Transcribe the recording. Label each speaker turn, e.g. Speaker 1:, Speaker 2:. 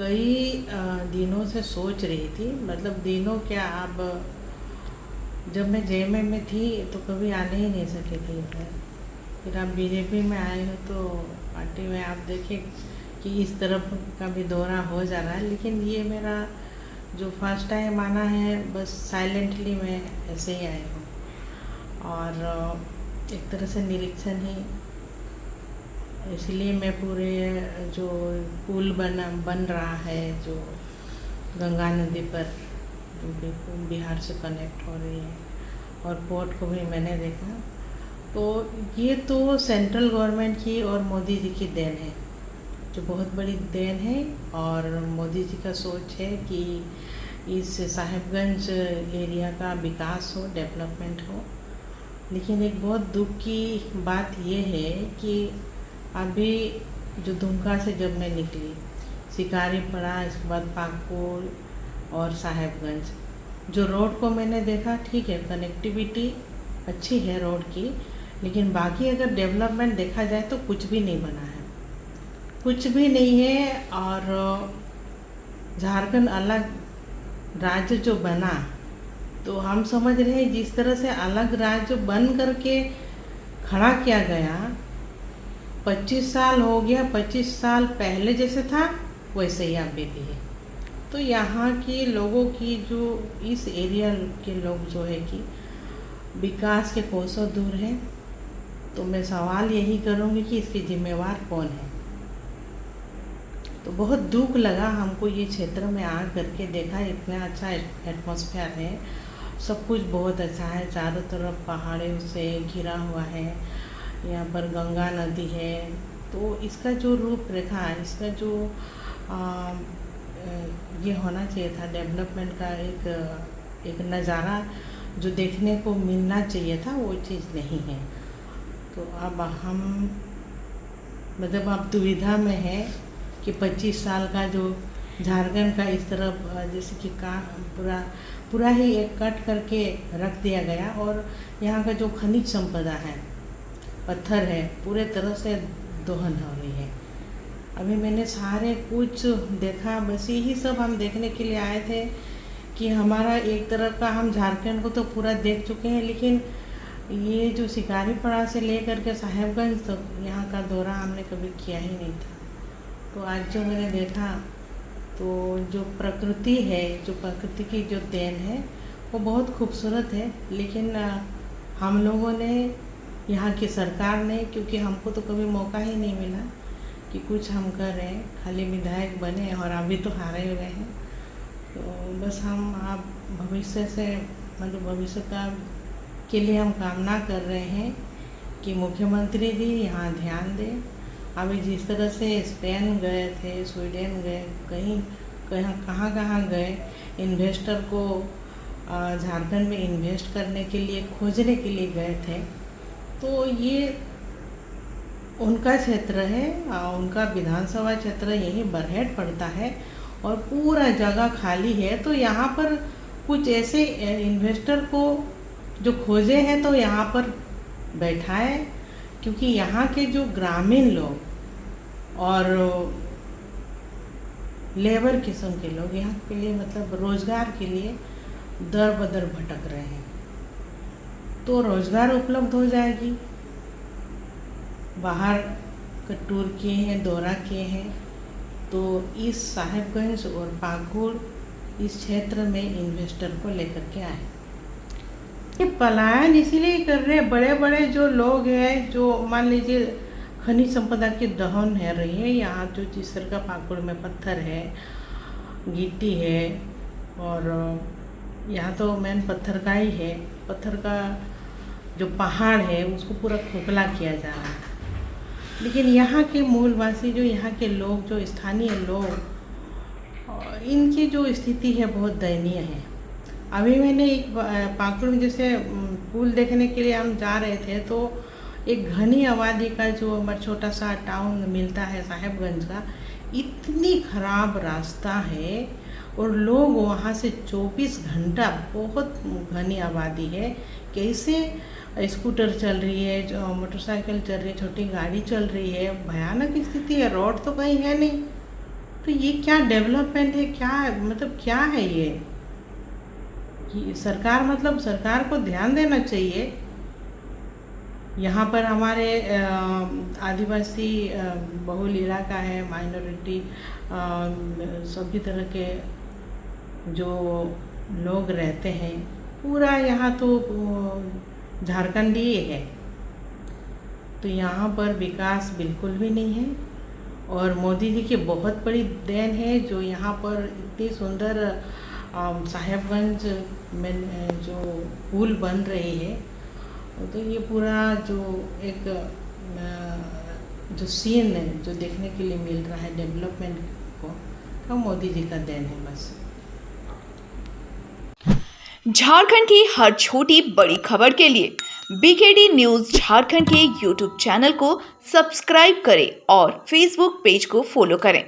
Speaker 1: कई दिनों से सोच रही थी, मतलब दिनों क्या, अब जब मैं जेएमएम में थी तो कभी आने ही नहीं सके थे इधर। फिर आप बीजेपी में आए हो तो पार्टी में आप देखें कि इस तरफ का भी दौरा हो जा रहा है, लेकिन ये मेरा जो फर्स्ट टाइम आना है, बस साइलेंटली मैं ऐसे ही आई हूँ और एक तरह से निरीक्षण ही। इसलिए मैं पूरे जो पुल बन रहा है, जो गंगा नदी पर जो बिहार से कनेक्ट हो रही है, और पोर्ट को भी मैंने देखा, तो ये तो सेंट्रल गवर्नमेंट की और मोदी जी की देन है, जो बहुत बड़ी देन है। और मोदी जी का सोच है कि इस साहिबगंज एरिया का विकास हो, डेवलपमेंट हो। लेकिन एक बहुत दुख की बात ये है कि अभी जो दुमका से जब मैं निकली, शिकारी पड़ा, इसके बाद पाकुड़ और साहिबगंज, जो रोड को मैंने देखा, ठीक है, कनेक्टिविटी अच्छी है रोड की, लेकिन बाकी अगर डेवलपमेंट देखा जाए तो कुछ भी नहीं बना है, कुछ भी नहीं है। और झारखंड अलग राज्य जो बना, तो हम समझ रहे हैं जिस तरह से अलग राज्य बन करके खड़ा किया गया, 25 साल हो गया, 25 साल पहले जैसे था वैसे ही अभी भी है। तो यहाँ के लोगों की, जो इस एरिया के लोग जो है कि विकास के कोसों दूर हैं, तो मैं सवाल यही करूँगी कि इसके जिम्मेवार कौन है। तो बहुत दुख लगा हमको ये क्षेत्र में आ करके, देखा इतना अच्छा एटमॉस्फेयर है, सब कुछ बहुत अच्छा है, चारों तरफ पहाड़ों से घिरा हुआ है, यहाँ पर गंगा नदी है। तो इसका जो रूपरेखा, इसका जो ये होना चाहिए था डेवलपमेंट का एक नज़ारा जो देखने को मिलना चाहिए था, वो चीज़ नहीं है। तो अब हम मतलब अब दुविधा में है कि 25 साल का जो झारखंड का इस तरफ जैसे कि पूरा ही एक कट करके रख दिया गया, और यहाँ का जो खनिज संपदा है, पत्थर है, पूरे तरह से दोहन हो रही है। अभी मैंने सारे कुछ देखा, बस यही सब हम देखने के लिए आए थे कि हमारा एक तरफ का, हम झारखंड को तो पूरा देख चुके हैं, लेकिन ये जो शिकारीपड़ा से लेकर के साहिबगंज तक यहाँ का दौरा हमने कभी किया ही नहीं था। तो आज जो मैंने देखा, तो जो प्रकृति है, जो प्रकृति की जो देन है, वो बहुत खूबसूरत है। लेकिन हम लोगों ने, यहाँ की सरकार ने, क्योंकि हमको तो कभी मौका ही नहीं मिला कि कुछ हम करें, खाली विधायक बने और अभी तो हारे हुए हैं। तो बस हम आप भविष्य से, मतलब भविष्य का के लिए हम कामना कर रहे हैं कि मुख्यमंत्री जी यहाँ ध्यान दें। अभी जिस तरह से स्पेन गए थे, स्वीडन गए, कहाँ कहाँ गए, इन्वेस्टर को झारखंड में इन्वेस्ट करने के लिए, खोजने के लिए गए थे। तो ये उनका क्षेत्र है, उनका विधानसभा क्षेत्र यही बरहेट पड़ता है और पूरा जगह खाली है। तो यहाँ पर कुछ ऐसे इन्वेस्टर को जो खोजे हैं तो यहाँ पर बैठाए, क्योंकि यहाँ के जो ग्रामीण लोग और लेबर किस्म के लोग यहाँ के लिए, मतलब रोज़गार के लिए दर बदर भटक रहे हैं। तो रोज़गार उपलब्ध हो जाएगी। बाहर का टूर किए हैं, दौरा किए हैं, तो इस साहिबगंज और पाकुड़ इस क्षेत्र में इन्वेस्टर को लेकर के आए। ये पलायन इसीलिए कर रहे हैं, बड़े बड़े जो लोग हैं, जो मान लीजिए खनिज संपदा की दहन है रही है यहाँ, जो जिस तरह का पाकुड़ में पत्थर है, गिट्टी है, और यहाँ तो मेन पत्थर का ही है। पत्थर का जो पहाड़ है उसको पूरा खोखला किया जा रहा है। लेकिन यहाँ के मूलवासी, जो यहाँ के लोग, जो स्थानीय लोग, इनकी जो स्थिति है बहुत दयनीय है। अभी मैंने एक पाकुड़ में जैसे पुल देखने के लिए हम जा रहे थे, तो एक घनी आबादी का जो हमारा छोटा सा टाउन मिलता है साहिबगंज का, इतनी खराब रास्ता है और लोग वहाँ से 24 घंटा, बहुत घनी आबादी है, कैसे स्कूटर चल रही है, जो मोटरसाइकिल चल रही है, छोटी गाड़ी चल रही है, भयानक स्थिति है। रोड तो कहीं है नहीं, तो ये क्या डेवलपमेंट है, क्या मतलब क्या है ये सरकार, मतलब सरकार को ध्यान देना चाहिए। यहाँ पर हमारे आदिवासी बहुल इलाका है, माइनॉरिटी सभी तरह के जो लोग रहते हैं, पूरा यहाँ तो झारखंड ही है। तो यहाँ पर विकास बिल्कुल भी नहीं है। और मोदी जी की बहुत बड़ी देन है जो यहाँ पर इतनी सुंदर साहेबगंज में जो पुल बन रही है। तो ये पूरा जो एक जो सीन है जो देखने के लिए मिल रहा है डेवलपमेंट को, तो मोदी जी का देन है बस।
Speaker 2: झारखंड की हर छोटी बड़ी खबर के लिए बीकेडी न्यूज झारखंड के यूट्यूब चैनल को सब्सक्राइब करें और फेसबुक पेज को फॉलो करें।